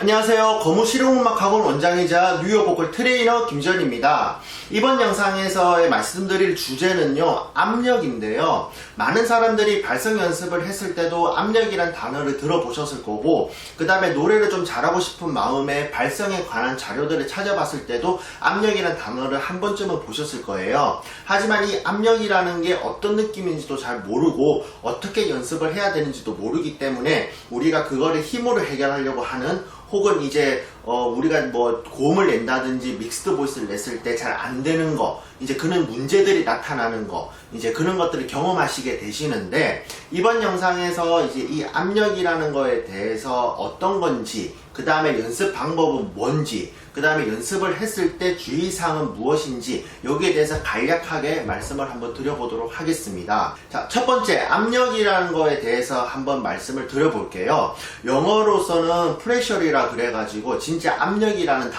안녕하세요. 거무실용음악학원 원장이자 뉴욕 보컬 트레이너 김지현입니다. 이번 영상에서의 말씀드릴 주제는요, 압력인데요. 많은 사람들이 발성 연습을 했을 때도 압력이란 단어를 들어보셨을 거고, 그 다음에 노래를 좀 잘하고 싶은 마음에 발성에 관한 자료들을 찾아봤을 때도 압력이란 단어를 한 번쯤은 보셨을 거예요. 하지만 이 압력이라는 게 어떤 느낌인지도 잘 모르고 어떻게 연습을 해야 되는지도 모르기 때문에 우리가 그거를 힘으로 해결하려고 하는, 혹은 이제 우리가 뭐 고음을 낸다든지 믹스드 보이스를 냈을 때 잘 안 되는 거, 이제 그런 문제들이 나타나는 거, 이제 그런 것들을 경험하시게 되시는데, 이번 영상에서 이제 이 압력이라는 거에 대해서 어떤 건지, 그 다음에 연습 방법은 뭔지, 그 다음에 연습을 했을 때 주의사항은 무엇인지, 여기에 대해서 간략하게 말씀을 한번 드려보도록 하겠습니다. 자, 첫 번째, 압력이라는 거에 대해서 한번 말씀을 드려볼게요. 영어로서는 프레셔리라 그래가지고 진짜 압력이라는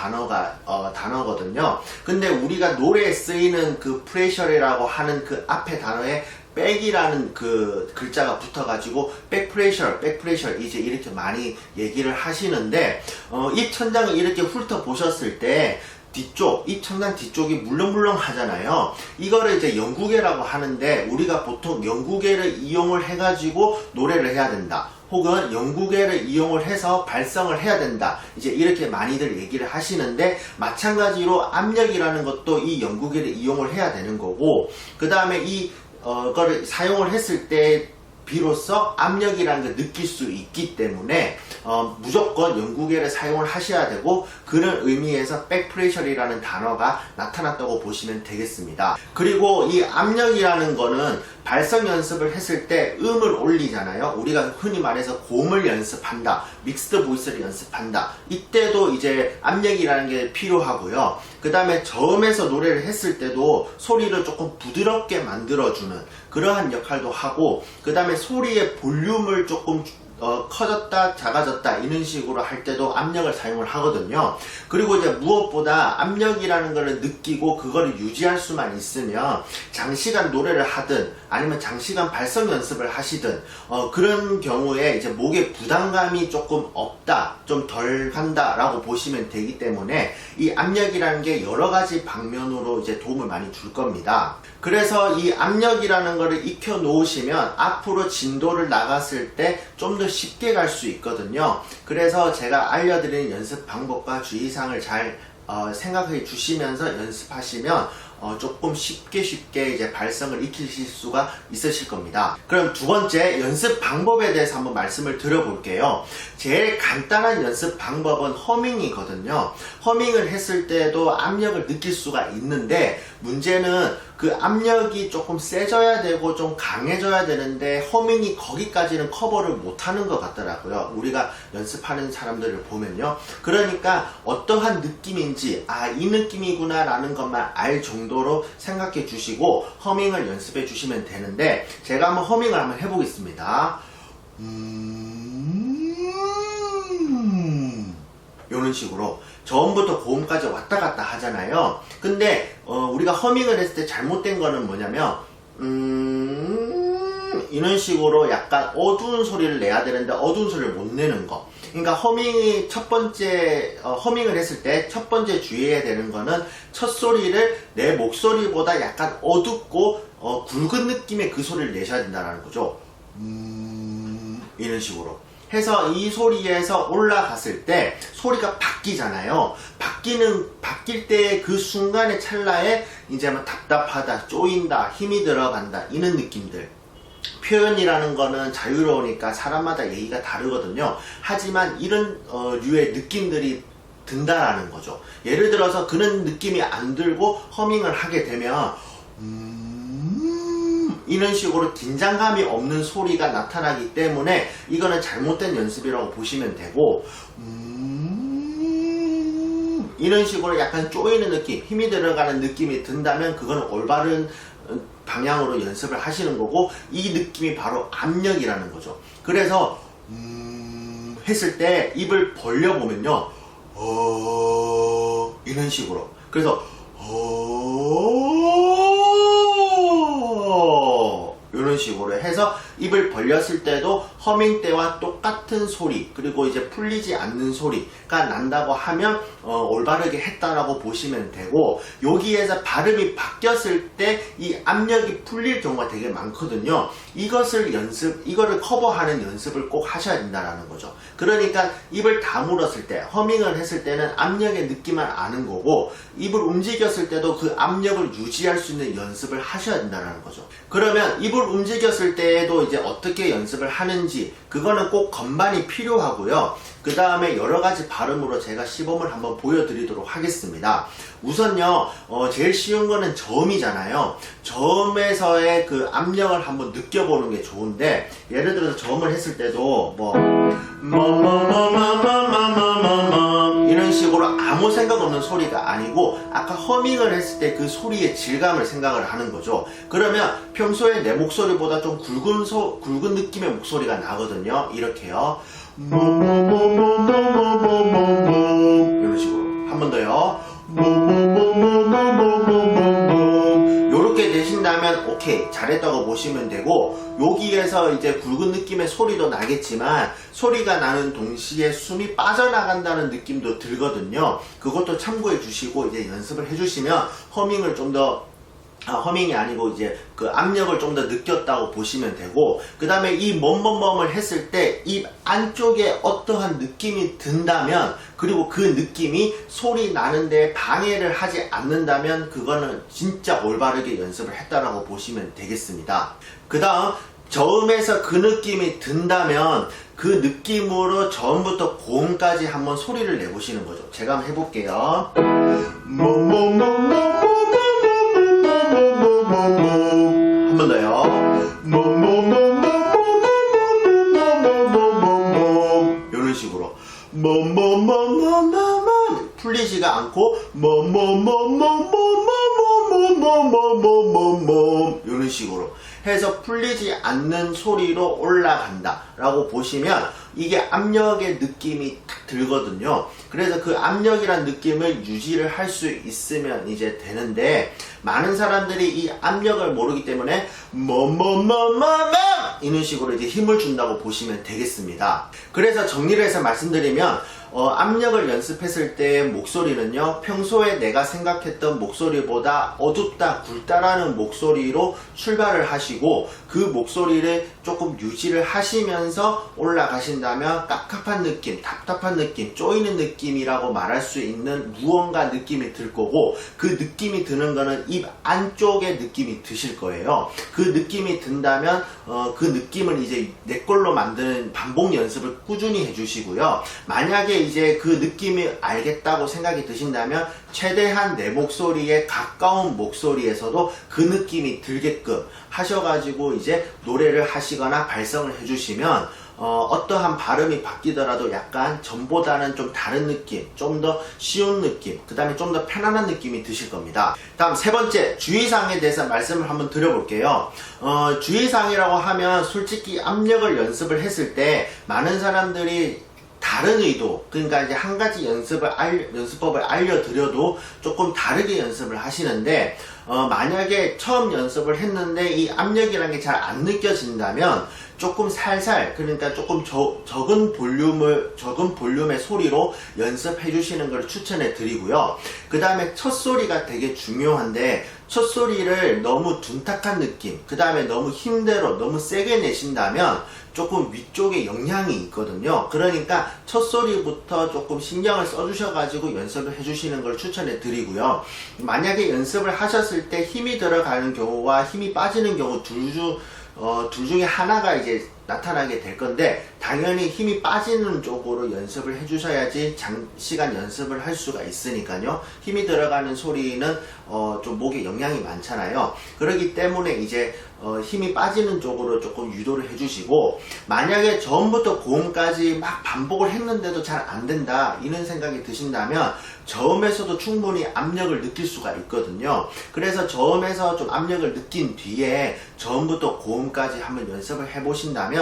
단어거든요. 근데 우리가 노래에 쓰이는 그 프레셔리라고 하는 그 앞에 단어에 백이라는 그 글자가 붙어가지고 백프레셔 이제 이렇게 많이 얘기를 하시는데, 입천장을 이렇게 훑어보셨을 때 뒤쪽, 입천장 뒤쪽이 물렁물렁 하잖아요. 이거를 이제 영구계라고 하는데, 우리가 보통 영구계를 이용을 해가지고 노래를 해야 된다, 혹은 영구계를 이용을 해서 발성을 해야 된다, 이제 이렇게 많이들 얘기를 하시는데, 마찬가지로 압력이라는 것도 이 영구계를 이용을 해야 되는 거고, 그 다음에 거를 사용을 했을 때 비로소 압력이라는 걸 느낄 수 있기 때문에 무조건 영구계를 사용을 하셔야 되고, 그런 의미에서 백프레셔리라는 단어가 나타났다고 보시면 되겠습니다. 그리고 이 압력이라는 거는 발성 연습을 했을 때 음을 올리잖아요. 우리가 흔히 말해서 고음을 연습한다, 믹스드 보이스를 연습한다, 이때도 이제 압력이라는 게 필요하고요. 그 다음에 저음에서 노래를 했을 때도 소리를 조금 부드럽게 만들어주는 그러한 역할도 하고, 그 다음에 소리의 볼륨을 조금 커졌다 작아졌다 이런 식으로 할 때도 압력을 사용을 하거든요. 그리고 이제 무엇보다 압력이라는 걸 느끼고 그거를 유지할 수만 있으면 장시간 노래를 하든 아니면 장시간 발성 연습을 하시든 그런 경우에 이제 목에 부담감이 조금 없다, 좀 덜 간다 라고 보시면 되기 때문에 이 압력이라는 게 여러 가지 방면으로 이제 도움을 많이 줄 겁니다. 그래서 이 압력이라는 거를 익혀 놓으시면 앞으로 진도를 나갔을 때 좀 더 쉽게 갈 수 있거든요. 그래서 제가 알려드리는 연습 방법과 주의사항을 잘 생각해 주시면서 연습하시면 조금 쉽게 이제 발성을 익히실 수가 있으실 겁니다. 그럼 두 번째, 연습 방법에 대해서 한번 말씀을 드려볼게요. 제일 간단한 연습 방법은 허밍이거든요. 허밍을 했을 때도 압력을 느낄 수가 있는데, 문제는 그 압력이 조금 세져야 되고 좀 강해져야 되는데 허밍이 거기까지는 커버를 못하는 것 같더라고요. 우리가 연습하는 사람들을 보면요. 그러니까 어떠한 느낌인지, 이 느낌이구나 라는 것만 알 정도로 생각해 주시고 허밍을 연습해 주시면 되는데, 제가 한번 허밍을 한번 해보겠습니다. 이런 식으로 저음부터 고음까지 왔다 갔다 하잖아요. 근데 우리가 허밍을 했을 때 잘못된 거는 뭐냐면 이런 식으로 약간 어두운 소리를 내야 되는데 어두운 소리를 못 내는 거. 그러니까 허밍이 허밍을 했을 때 첫 번째 주의해야 되는 거는 첫 소리를 내 목소리보다 약간 어둡고 굵은 느낌의 그 소리를 내셔야 된다는 거죠. 이런 식으로 해서 이 소리에서 올라갔을 때 소리가 바뀌잖아요. 바뀔 때 그 순간의 찰나에 이제 뭐 답답하다, 쪼인다, 힘이 들어간다, 이런 느낌들. 표현이라는 거는 자유로우니까 사람마다 얘기가 다르거든요. 하지만 이런 류의 느낌들이 든다라는 거죠. 예를 들어서 그런 느낌이 안 들고 허밍을 하게 되면 이런 식으로 긴장감이 없는 소리가 나타나기 때문에 이거는 잘못된 연습이라고 보시면 되고, 이런 식으로 약간 쪼이는 느낌, 힘이 들어가는 느낌이 든다면 그거는 올바른 방향으로 연습을 하시는 거고, 이 느낌이 바로 압력이라는 거죠. 그래서 했을 때 입을 벌려보면요, 이런 식으로, 그래서 이런 식으로 해서 입을 벌렸을 때도 허밍 때와 똑같은 소리, 그리고 이제 풀리지 않는 소리가 난다고 하면 올바르게 했다라고 보시면 되고, 여기에서 발음이 바뀌었을 때 이 압력이 풀릴 경우가 되게 많거든요. 이거를 커버하는 연습을 꼭 하셔야 된다라는 거죠. 그러니까 입을 다물었을 때, 허밍을 했을 때는 압력의 느낌만 아는 거고, 입을 움직였을 때도 그 압력을 유지할 수 있는 연습을 하셔야 된다는 거죠. 그러면 입을 움직였을 때에도 이제 어떻게 연습을 하는지, 그거는 꼭 건반이 필요하고요. 그 다음에 여러가지 발음으로 제가 시범을 한번 보여드리도록 하겠습니다. 우선요, 제일 쉬운 거는 저음이잖아요. 저음에서의 그 압력을 한번 느껴보는 게 좋은데, 예를 들어서 저음을 했을 때도 이런 식으로 아무 생각 없는 소리가 아니고, 아까 허밍을 했을 때 그 소리의 질감을 생각을 하는 거죠. 그러면 평소에 내 목소리보다 좀 굵은 느낌의 목소리가 나거든요. 이렇게요. 이런 식으로. 한 번 더요. 요렇게 되신다면 오케이, 잘했다고 보시면 되고, 여기에서 이제 굵은 느낌의 소리도 나겠지만 소리가 나는 동시에 숨이 빠져나간다는 느낌도 들거든요. 그것도 참고해 주시고 이제 연습을 해 주시면 허밍을 좀 더 허밍이 아니고 이제 그 압력을 좀 더 느꼈다고 보시면 되고, 그 다음에 이 멈멈멈을 했을 때 입 안쪽에 어떠한 느낌이 든다면, 그리고 그 느낌이 소리 나는데 방해를 하지 않는다면 그거는 진짜 올바르게 연습을 했다라고 보시면 되겠습니다. 그 다음 저음에서 그 느낌이 든다면 그 느낌으로 저음부터 고음까지 한번 소리를 내보시는 거죠. 제가 한번 해볼게요. 한 번 더요. 이런 식으로 풀리지가 않고 이런 식으로 해서 풀리지 않는 소리로 올라간다 라고 보시면 이게 압력의 느낌이 딱 들거든요. 그래서 그 압력이란 느낌을 유지를 할 수 있으면 이제 되는데, 많은 사람들이 이 압력을 모르기 때문에 이런 식으로 이제 힘을 준다고 보시면 되겠습니다. 그래서 정리를 해서 말씀드리면 압력을 연습했을 때 목소리는요, 평소에 내가 생각했던 목소리보다 어둡다 굵다라는 목소리로 출발을 하시고, 그 목소리를 조금 유지를 하시면서 올라가신다면 깝깝한 느낌, 답답한 느낌, 쪼이는 느낌이라고 말할 수 있는 무언가 느낌이 들 거고, 그 느낌이 드는 거는 입 안쪽에 느낌이 드실 거예요. 그 느낌이 든다면 그 느낌을 이제 내 걸로 만드는 반복 연습을 꾸준히 해주시고요. 만약에 이제 그 느낌이 알겠다고 생각이 드신다면 최대한 내 목소리에 가까운 목소리에서도 그 느낌이 들게끔 하셔가지고 이제 노래를 하시거나 발성을 해주시면 어떠한 발음이 바뀌더라도 약간 전보다는 좀 다른 느낌, 좀 더 쉬운 느낌, 그 다음에 좀 더 편안한 느낌이 드실 겁니다. 다음 세 번째, 주의사항에 대해서 말씀을 한번 드려볼게요. 주의사항이라고 하면 솔직히 압력을 연습을 했을 때 많은 사람들이 다른 의도, 그러니까 이제 한 가지 연습법을 알려드려도 조금 다르게 연습을 하시는데, 만약에 처음 연습을 했는데 이 압력이라는 게 잘 안 느껴진다면 조금 살살, 그러니까 조금 적은 볼륨의 소리로 연습해 주시는 걸 추천해 드리고요. 그 다음에 첫 소리가 되게 중요한데, 첫 소리를 너무 둔탁한 느낌, 그 다음에 너무 힘대로 너무 세게 내신다면 조금 위쪽에 영향이 있거든요. 그러니까 첫 소리부터 조금 신경을 써주셔가지고 연습을 해주시는 걸 추천해 드리고요. 만약에 연습을 하셨을 때 힘이 들어가는 경우와 힘이 빠지는 경우 둘 중에 하나가 이제 나타나게 될 건데, 당연히 힘이 빠지는 쪽으로 연습을 해주셔야지 장시간 연습을 할 수가 있으니까요. 힘이 들어가는 소리는 좀 목에 영향이 많잖아요. 그렇기 때문에 이제 힘이 빠지는 쪽으로 조금 유도를 해주시고, 만약에 저음부터 고음까지 막 반복을 했는데도 잘 안 된다 이런 생각이 드신다면 저음에서도 충분히 압력을 느낄 수가 있거든요. 그래서 저음에서 좀 압력을 느낀 뒤에 저음부터 고음까지 한번 연습을 해보신다면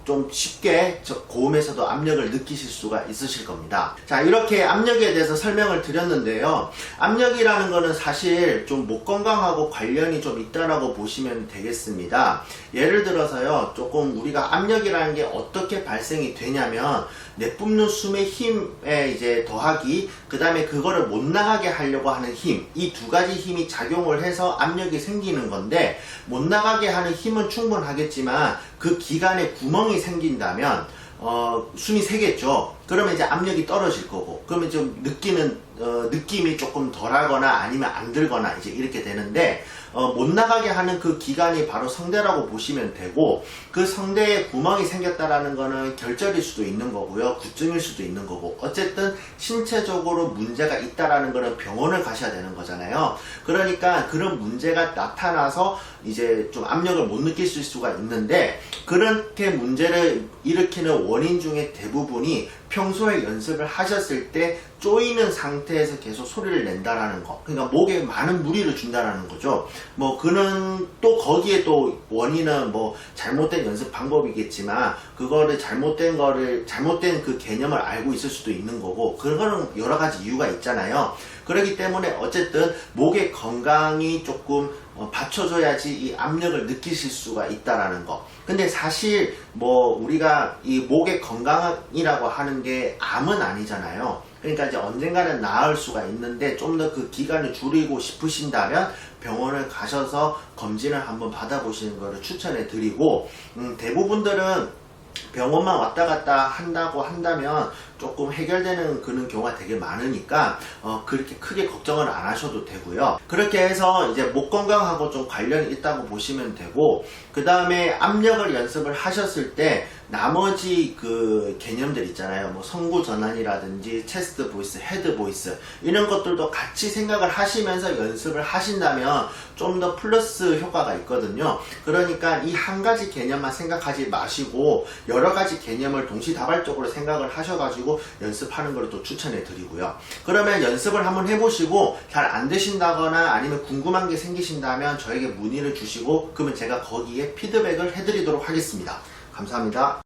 좀 쉽게 고음에서도 압력을 느끼실 수가 있으실 겁니다. 자, 이렇게 압력에 대해서 설명을 드렸는데요. 압력이라는 거는 사실 좀 목 건강하고 관련이 좀 있다라고 보시면 되겠습니다. 예를 들어서요, 조금 우리가 압력이라는 게 어떻게 발생이 되냐면 내뿜는 숨의 힘에 이제 더하기, 그 다음에 그거를 못 나가게 하려고 하는 힘, 이 두 가지 힘이 작용을 해서 압력이 생기는 건데, 못 나가게 하는 힘은 충분하겠지만 그 기관에 구멍이 생긴다면 숨이 새겠죠. 그러면 이제 압력이 떨어질 거고, 그러면 좀 느낌이 조금 덜하거나 아니면 안 들거나 이제 이렇게 되는데, 못 나가게 하는 그 기관이 바로 성대라고 보시면 되고, 그 성대에 구멍이 생겼다라는 거는 결절일 수도 있는 거고요, 구증일 수도 있는 거고, 어쨌든 신체적으로 문제가 있다라는 거는 병원을 가셔야 되는 거잖아요. 그러니까 그런 문제가 나타나서 이제 좀 압력을 못 느끼실 수가 있는데, 그렇게 문제를 일으키는 원인 중에 대부분이 평소에 연습을 하셨을 때 쪼이는 상태에서 계속 소리를 낸다라는 거, 그러니까 목에 많은 무리를 준다라는 거죠. 뭐 그는 또 거기에 또 원인은 뭐 잘못된 연습 방법이겠지만, 그거를 잘못된 그 개념을 알고 있을 수도 있는 거고, 그거는 여러 가지 이유가 있잖아요. 그렇기 때문에 어쨌든 목의 건강이 조금 받쳐줘야지 이 압력을 느끼실 수가 있다라는 거. 근데 사실 뭐 우리가 이 목의 건강이라고 하는 게 암은 아니잖아요. 그러니까 이제 언젠가는 나을 수가 있는데, 좀 더 그 기간을 줄이고 싶으신다면 병원을 가셔서 검진을 한번 받아보시는 것을 추천해 드리고, 대부분들은 병원만 왔다 갔다 한다고 한다면 조금 해결되는 그런 경우가 되게 많으니까 그렇게 크게 걱정을 안 하셔도 되고요. 그렇게 해서 이제 목 건강하고 좀 관련이 있다고 보시면 되고, 그 다음에 압력을 연습을 하셨을 때 나머지 그 개념들 있잖아요. 뭐 성구 전환이라든지 체스트 보이스, 헤드 보이스, 이런 것들도 같이 생각을 하시면서 연습을 하신다면 좀 더 플러스 효과가 있거든요. 그러니까 이 한 가지 개념만 생각하지 마시고 여러 가지 개념을 동시다발적으로 생각을 하셔가지고 연습하는 걸 또 추천해 드리고요. 그러면 연습을 한번 해보시고 잘 안 되신다거나 아니면 궁금한 게 생기신다면 저에게 문의를 주시고, 그러면 제가 거기에 피드백을 해드리도록 하겠습니다. 감사합니다.